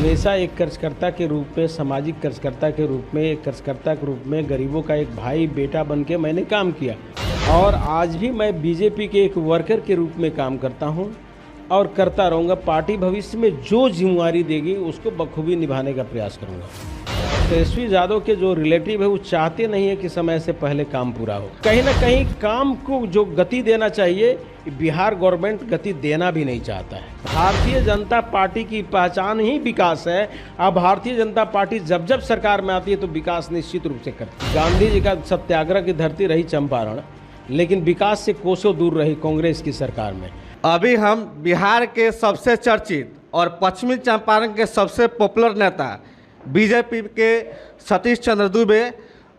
हमेशा एक कर्जकर्ता के रूप में, सामाजिक कर्जकर्ता के रूप में, एक कर्जकर्ता के रूप में गरीबों का एक भाई बेटा बन के मैंने काम किया और आज भी मैं बीजेपी के एक वर्कर के रूप में काम करता हूं और करता रहूंगा। पार्टी भविष्य में जो जिम्मेवारी देगी उसको बखूबी निभाने का प्रयास करूंगा। तेजस्वी यादव के जो रिलेटिव है वो चाहते नहीं है कि समय से पहले काम पूरा हो। कहीं ना कहीं काम को जो गति देना चाहिए, बिहार गवर्नमेंट गति देना भी नहीं चाहता है। भारतीय जनता पार्टी की पहचान ही विकास है। अब भारतीय जनता पार्टी जब जब सरकार में आती है तो विकास निश्चित रूप से करती है। गांधी जी का सत्याग्रह की धरती रही चंपारण, लेकिन विकास से कोसों दूर रही कांग्रेस की सरकार में। अभी हम बिहार के सबसे चर्चित और पश्चिमी चंपारण के सबसे पॉपुलर नेता बीजेपी के सतीश चंद्र दुबे,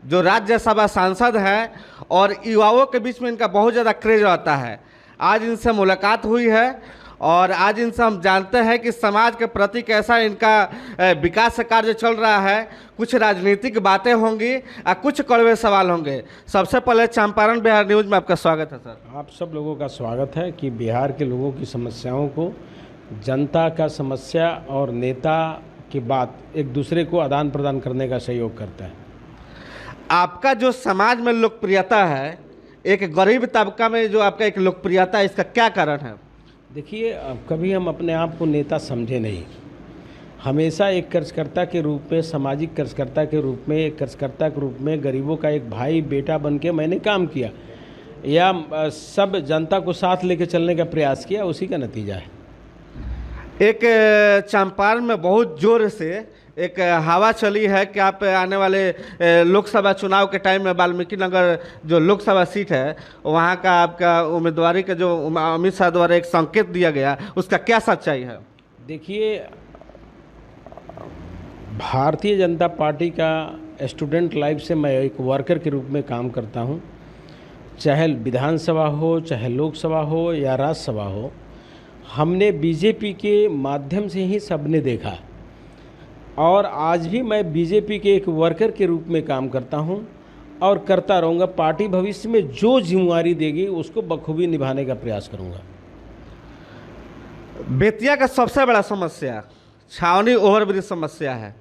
जो राज्यसभा सांसद हैं और युवाओं के बीच में इनका बहुत ज़्यादा क्रेज रहता है, आज इनसे मुलाकात हुई है और आज इनसे हम जानते हैं कि समाज के प्रति कैसा इनका विकास कार्य चल रहा है। कुछ राजनीतिक बातें होंगी और कुछ कड़वे सवाल होंगे। सबसे पहले चंपारण बिहार न्यूज़ में आपका स्वागत है सर। आप सब लोगों का स्वागत है कि बिहार के लोगों की समस्याओं को, जनता का समस्या और नेता की बात एक दूसरे को आदान प्रदान करने का सहयोग करता है। आपका जो समाज में लोकप्रियता है, एक गरीब तबका में जो आपका एक लोकप्रियता है, इसका क्या कारण है? देखिए, कभी हम अपने आप को नेता समझे नहीं। हमेशा एक कर्जकर्ता के रूप में, सामाजिक कर्जकर्ता के रूप में, एक कर्जकर्ता के रूप में गरीबों का एक भाई बेटा बन के मैंने काम किया या सब जनता को साथ लेके चलने का प्रयास किया, उसी का नतीजा है। एक चंपारण में बहुत जोर से एक हवा चली है कि आप आने वाले लोकसभा चुनाव के टाइम में वाल्मीकि नगर जो लोकसभा सीट है वहाँ का आपका उम्मीदवारी का जो अमित शाह द्वारा एक संकेत दिया गया, उसका क्या सच्चाई है? देखिए, भारतीय जनता पार्टी का स्टूडेंट लाइफ से मैं एक वर्कर के रूप में काम करता हूँ। चाहे विधानसभा हो, चाहे लोकसभा हो या राज्यसभा हो, हमने बीजेपी के माध्यम से ही सबने देखा और आज भी मैं बीजेपी के एक वर्कर के रूप में काम करता हूं और करता रहूंगा। पार्टी भविष्य में जो जिम्मेवारी देगी उसको बखूबी निभाने का प्रयास करूंगा। बेतिया का सबसे बड़ा समस्या छावनी ओवरब्रिज समस्या है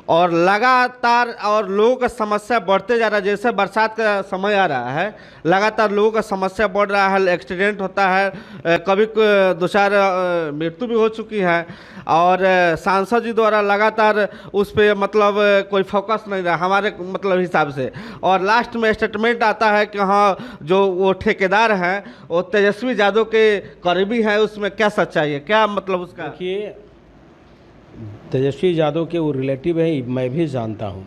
और लगातार और लोगों का समस्या बढ़ते जा रहा है। जैसे बरसात का समय आ रहा है, लगातार लोगों का समस्या बढ़ रहा है, एक्सीडेंट होता है, कभी दो चार मृत्यु भी हो चुकी है और सांसद जी द्वारा लगातार उस पर मतलब कोई फोकस नहीं रहा हमारे मतलब हिसाब से। और लास्ट में स्टेटमेंट आता है कि हाँ जो वो ठेकेदार हैं वो तेजस्वी यादव के करीबी हैं, उसमें क्या सच्चाई है, क्या मतलब उसका? देखिए, तेजस्वी यादव के वो रिलेटिव हैं, मैं भी जानता हूं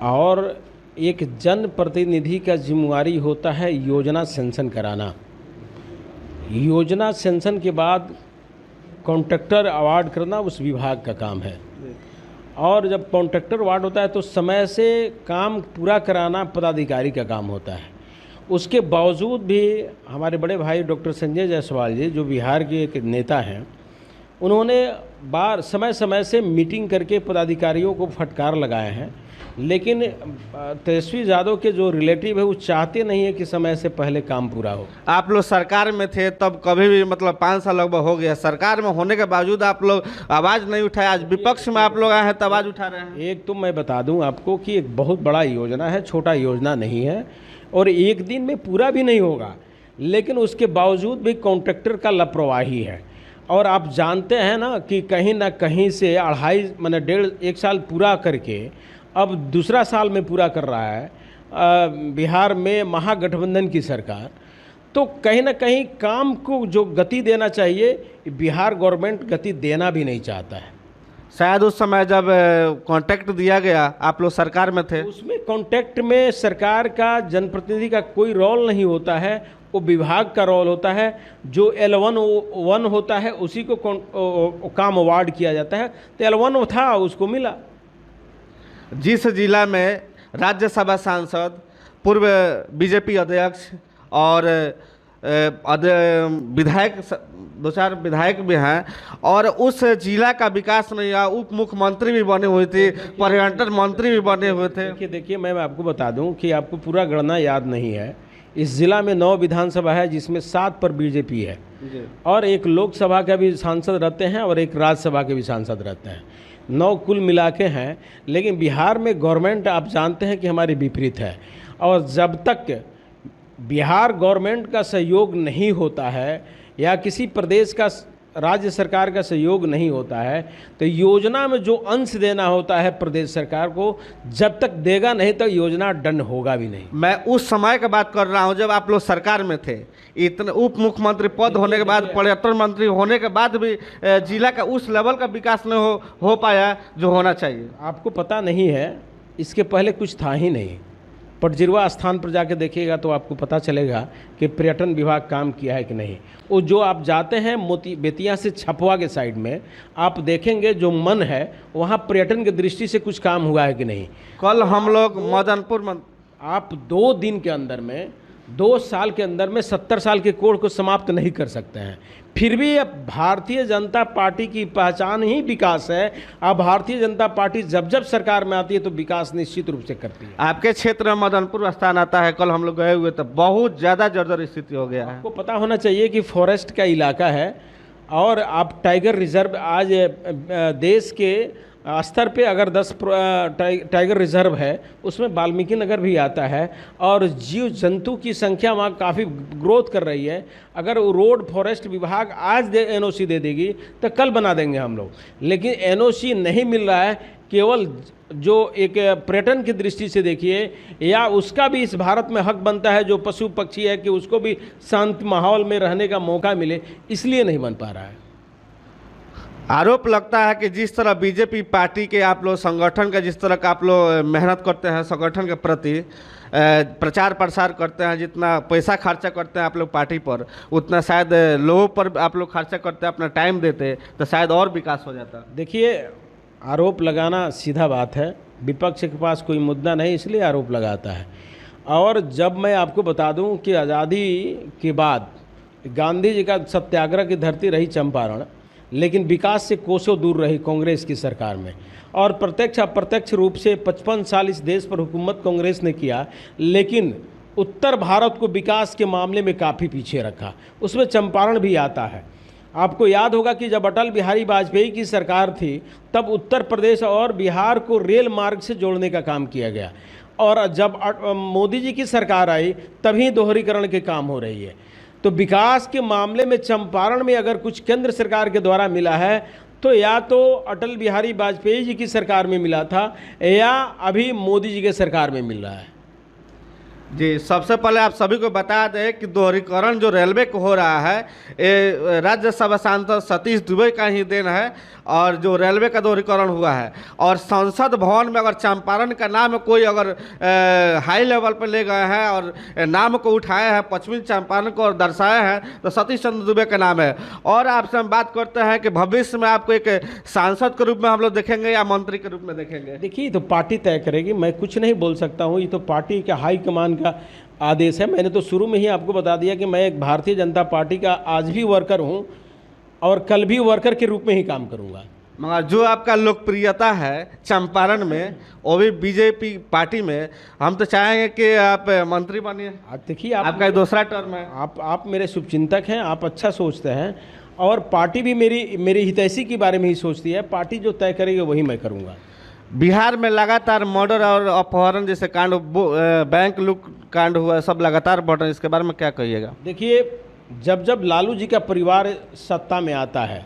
और एक जनप्रतिनिधि का जिम्मेवारी होता है योजना सेंशन कराना। योजना सेंशन के बाद कॉन्ट्रैक्टर अवार्ड करना उस विभाग का काम है और जब कॉन्ट्रैक्टर अवार्ड होता है तो समय से काम पूरा कराना पदाधिकारी का काम होता है। उसके बावजूद भी हमारे बड़े भाई डॉक्टर संजय जायसवाल जी, जो बिहार के एक नेता हैं, उन्होंने समय समय से मीटिंग करके पदाधिकारियों को फटकार लगाए हैं, लेकिन तेजस्वी यादव के जो रिलेटिव है वो चाहते नहीं है कि समय से पहले काम पूरा हो। आप लोग सरकार में थे तब कभी भी मतलब 5 साल लगभग हो गया, सरकार में होने के बावजूद आप लोग आवाज़ नहीं उठाए। आज विपक्ष में आप लोग आए हैं तब आवाज़ उठा रहे हैं। एक तो मैं बता दूं आपको कि एक बहुत बड़ा योजना है, छोटा योजना नहीं है और एक दिन में पूरा भी नहीं होगा, लेकिन उसके बावजूद भी कॉन्ट्रैक्टर का लापरवाही है। और आप जानते हैं ना कि कहीं ना कहीं से 1 साल पूरा करके अब दूसरा साल में पूरा कर रहा है बिहार में महागठबंधन की सरकार। तो कहीं ना कहीं काम को जो गति देना चाहिए, बिहार गवर्नमेंट गति देना भी नहीं चाहता है। शायद उस समय जब कॉन्ट्रैक्ट दिया गया आप लोग सरकार में थे, उसमें कॉन्ट्रैक्ट में सरकार का, जनप्रतिनिधि का कोई रोल नहीं होता है, वो विभाग का रोल होता है। जो L1 होता है उसी को काम अवार्ड किया जाता है। तो L1 था, उसको मिला। जिस जिला में राज्यसभा सांसद, पूर्व बीजेपी अध्यक्ष और विधायक, 2-4 विधायक भी हैं और उस जिला का विकास नहीं हुआ, उप मुख्यमंत्री भी बने हुए थे, पर्यटन मंत्री भी बने हुए थे। देखिए, मैं आपको बता दूं कि आपको पूरा गणना याद नहीं है। इस ज़िला में 9 विधानसभा है, जिसमें 7 पर बीजेपी है और एक लोकसभा का भी सांसद रहते हैं और एक राज्यसभा के भी सांसद रहते हैं। 9 कुल मिला के हैं। लेकिन बिहार में गवर्नमेंट आप जानते हैं कि हमारी विपरीत है, और जब तक बिहार गवर्नमेंट का सहयोग नहीं होता है या किसी प्रदेश का राज्य सरकार का सहयोग नहीं होता है तो योजना में जो अंश देना होता है प्रदेश सरकार को, जब तक देगा नहीं तो योजना डन होगा भी नहीं। मैं उस समय की बात कर रहा हूं जब आप लोग सरकार में थे। इतने उप मुख्यमंत्री पद होने के बाद, पर्यटन मंत्री होने के बाद भी जिला का उस लेवल का विकास नहीं हो पाया जो होना चाहिए। आपको पता नहीं है, इसके पहले कुछ था ही नहीं। पटजिरवा स्थान पर जाके देखिएगा तो आपको पता चलेगा कि पर्यटन विभाग काम किया है कि नहीं। वो जो आप जाते हैं बेतिया से छपवा के साइड में, आप देखेंगे जो मन है वहाँ पर्यटन की दृष्टि से कुछ काम हुआ है कि नहीं। कल हम लोग मदनपुर आप 2 दिन के अंदर में, 2 साल के अंदर में 70 साल के कोड को समाप्त नहीं कर सकते हैं। फिर भी अब भारतीय जनता पार्टी की पहचान ही विकास है। अब भारतीय जनता पार्टी जब जब सरकार में आती है तो विकास निश्चित रूप से करती है। आपके क्षेत्र में मदनपुर स्थान आता है, कल हम लोग गए हुए तो बहुत ज़्यादा जर्जर स्थिति हो गया है। आपको पता होना चाहिए कि फॉरेस्ट का इलाका है और आप टाइगर रिजर्व, आज देश के स्तर पे अगर 10 टाइगर रिजर्व है, उसमें वाल्मीकि नगर भी आता है और जीव जंतु की संख्या वहाँ काफ़ी ग्रोथ कर रही है। अगर वो रोड फॉरेस्ट विभाग आज एनओसी दे देगी तो कल बना देंगे हम लोग, लेकिन एनओसी नहीं मिल रहा है। केवल जो एक पर्यटन की दृष्टि से देखिए, या उसका भी इस भारत में हक बनता है जो पशु पक्षी है कि उसको भी शांत माहौल में रहने का मौका मिले, इसलिए नहीं बन पा रहा है। आरोप लगता है कि जिस तरह बीजेपी पार्टी के आप लोग संगठन का, जिस तरह का आप लोग मेहनत करते हैं संगठन के प्रति, प्रचार प्रसार करते हैं, जितना पैसा खर्चा करते हैं आप लोग पार्टी पर, उतना शायद लोगों पर आप लोग खर्चा करते हैं, अपना टाइम देते तो शायद और विकास हो जाता। देखिए, आरोप लगाना सीधा बात है, विपक्ष के पास कोई मुद्दा नहीं इसलिए आरोप लगाता है। और जब मैं आपको बता दूं कि आज़ादी के बाद गांधी जी का सत्याग्रह की धरती रही चंपारण, लेकिन विकास से कोसों दूर रही कांग्रेस की सरकार में, और प्रत्यक्ष अप्रत्यक्ष रूप से 55 साल इस देश पर हुकूमत कांग्रेस ने किया, लेकिन उत्तर भारत को विकास के मामले में काफ़ी पीछे रखा। उसमें चंपारण भी आता है। आपको याद होगा कि जब अटल बिहारी वाजपेयी की सरकार थी तब उत्तर प्रदेश और बिहार को रेल मार्ग से जोड़ने का काम किया गया, और जब मोदी जी की सरकार आई तभी दोहरीकरण के काम हो रही है। तो विकास के मामले में चंपारण में अगर कुछ केंद्र सरकार के द्वारा मिला है तो या तो अटल बिहारी वाजपेयी जी की सरकार में मिला था या अभी मोदी जी के सरकार में मिल रहा है। जी, सबसे पहले आप सभी को बता दें कि दोहरीकरण जो रेलवे को हो रहा है, ये राज्यसभा सांसद सतीश दुबे का ही देन है, और जो रेलवे का दोहरीकरण हुआ है। और संसद भवन में अगर चंपारण का नाम कोई अगर हाई लेवल पर ले गए हैं और नाम को उठाए हैं, पश्चिमी चंपारण को और दर्शाए हैं, तो सतीश चंद्र दुबे का नाम है। और आपसे हम बात करते हैं कि भविष्य में आपको एक सांसद के रूप में हम लोग देखेंगे या मंत्री के रूप में देखेंगे? देखिए, तो पार्टी तय करेगी, मैं कुछ नहीं बोल सकता हूँ, ये तो पार्टी का हाईकमान का आदेश है। मैंने तो शुरू में ही आपको बता दिया कि मैं एक भारतीय जनता पार्टी का आज भी वर्कर हूँ और कल भी वर्कर के रूप में ही काम करूँगा। मगर जो आपका लोकप्रियता है चंपारण में, वो भी बीजेपी पार्टी में, हम तो चाहेंगे कि आप मंत्री बनिए। देखिए, आपका दूसरा टर्म है। आप मेरे शुभचिंतक हैं, आप अच्छा सोचते हैं, और पार्टी भी मेरी हितैषी के बारे में ही सोचती है। पार्टी जो तय करेगी वही मैं करूँगा। बिहार में लगातार मर्डर और अपहरण जैसे कांड, बैंक लूट कांड हुआ, सब लगातार बढ़ रहे हैं, इसके बारे में क्या कहिएगा? देखिए, जब लालू जी का परिवार सत्ता में आता है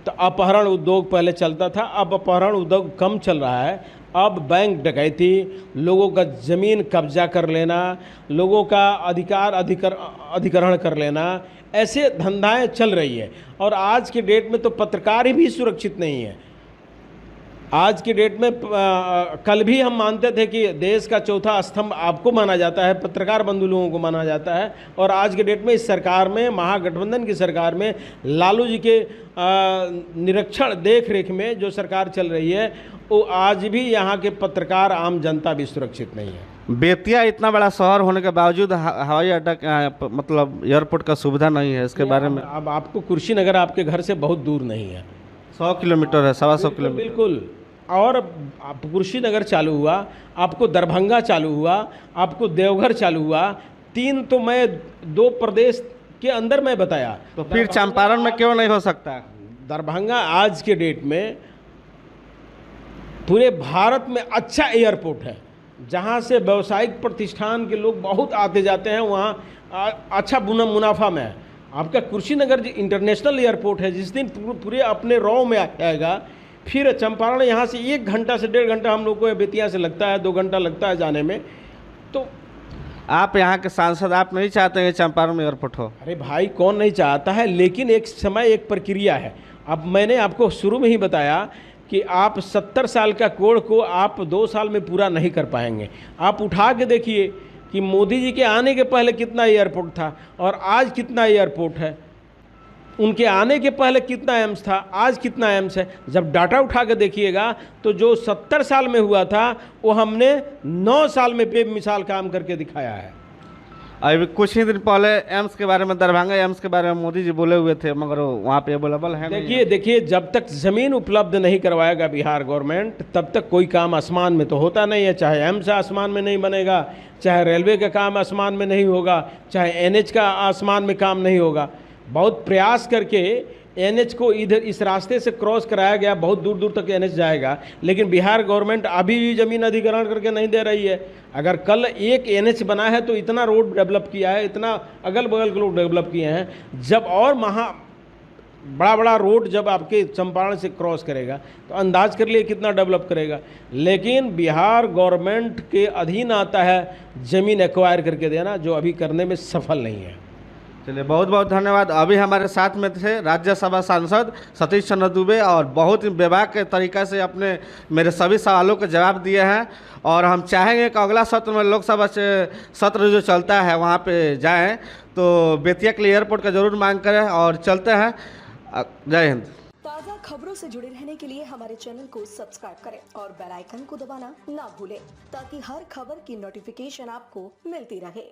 तो अपहरण उद्योग पहले चलता था, अब अपहरण उद्योग कम चल रहा है। अब बैंक डकैती, लोगों का ज़मीन कब्जा कर लेना, लोगों का अधिकरण कर लेना, ऐसे धंधाएं चल रही है। और आज के डेट में तो पत्रकार ही भी सुरक्षित नहीं है। आज की डेट में कल भी हम मानते थे कि देश का चौथा स्तंभ आपको माना जाता है, पत्रकार बंधु लोगों को माना जाता है, और आज के डेट में इस सरकार में, महागठबंधन की सरकार में, लालू जी के निरीक्षण देख रेख में जो सरकार चल रही है, वो आज भी यहाँ के पत्रकार, आम जनता भी सुरक्षित नहीं है। बेतिया इतना बड़ा शहर होने के बावजूद हवाई अड्डा, मतलब एयरपोर्ट का सुविधा नहीं है, इसके बारे में? अब आपको कुर्सीनगर आपके घर से बहुत दूर नहीं है, 100 किलोमीटर है, 125 किलोमीटर। बिल्कुल। और कुर्सीनगर चालू हुआ, आपको दरभंगा चालू हुआ, आपको देवघर चालू हुआ, 3 तो मैं 2 प्रदेश के अंदर मैं बताया, तो फिर चंपारण में क्यों नहीं हो सकता? दरभंगा आज के डेट में पूरे भारत में अच्छा एयरपोर्ट है, जहाँ से व्यावसायिक प्रतिष्ठान के लोग बहुत आते जाते हैं, वहाँ अच्छा मुनाफा में है। आपका कुर्सीनगर जो इंटरनेशनल एयरपोर्ट है, जिस दिन पूरे अपने रॉ में आएगा, फिर चंपारण यहाँ से 1 घंटा से 1.5 घंटा हम लोग को बेतिया से लगता है, 2 घंटा लगता है जाने में। तो आप यहाँ के सांसद, आप नहीं चाहते हैं चंपारण में एयरपोर्ट हो? अरे भाई, कौन नहीं चाहता है, लेकिन एक समय एक प्रक्रिया है। अब मैंने आपको शुरू में ही बताया कि आप 70 साल का कोड़ को आप 2 साल में पूरा नहीं कर पाएंगे। आप उठा के देखिए कि मोदी जी के आने के पहले कितना एयरपोर्ट था और आज कितना एयरपोर्ट है, उनके आने के पहले कितना एम्स था, आज कितना एम्स है। जब डाटा उठा के देखिएगा तो जो 70 साल में हुआ था वो हमने 9 साल में बेमिसाल काम करके दिखाया है। अभी कुछ ही दिन पहले एम्स के बारे में, दरभंगा एम्स के बारे में मोदी जी बोले हुए थे, मगर वहाँ पे अवेलेबल है नहीं। देखिए, जब तक ज़मीन उपलब्ध नहीं करवाएगा बिहार गवर्नमेंट, तब तक कोई काम आसमान में तो होता नहीं है। चाहे एम्स आसमान में नहीं बनेगा, चाहे रेलवे का काम आसमान में नहीं होगा, चाहे एनएच का आसमान में काम नहीं होगा। बहुत प्रयास करके एनएच को इधर इस रास्ते से क्रॉस कराया गया, बहुत दूर दूर तक एनएच जाएगा, लेकिन बिहार गवर्नमेंट अभी भी ज़मीन अधिग्रहण करके नहीं दे रही है। अगर कल एक एनएच बना है तो इतना रोड डेवलप किया है, इतना अगल बगल के लोग डेवलप किए हैं। जब और बड़ा बड़ा रोड जब आपके चंपारण से क्रॉस करेगा तो अंदाज कर लिए कितना डेवलप करेगा। लेकिन बिहार गवर्नमेंट के अधीन आता है ज़मीन एक्वायर करके देना, जो अभी करने में सफल नहीं है। चलिए, बहुत बहुत धन्यवाद। अभी हमारे साथ में थे राज्यसभा सांसद सतीश चंद्र दुबे, और बहुत ही विभाग के तरीक़े से अपने मेरे सभी सवालों के जवाब दिए हैं। और हम चाहेंगे कि अगला सत्र में लोकसभा से सत्र जो चलता है वहाँ पे जाएं, तो बेतिया के लिए एयरपोर्ट का जरूर मांग करें। और चलते हैं। जय हिंद। ताज़ा खबरों से जुड़े रहने के लिए हमारे चैनल को सब्सक्राइब करें और बेल आइकन को दबाना ना भूलें, ताकि हर खबर की नोटिफिकेशन आपको मिलती रहे।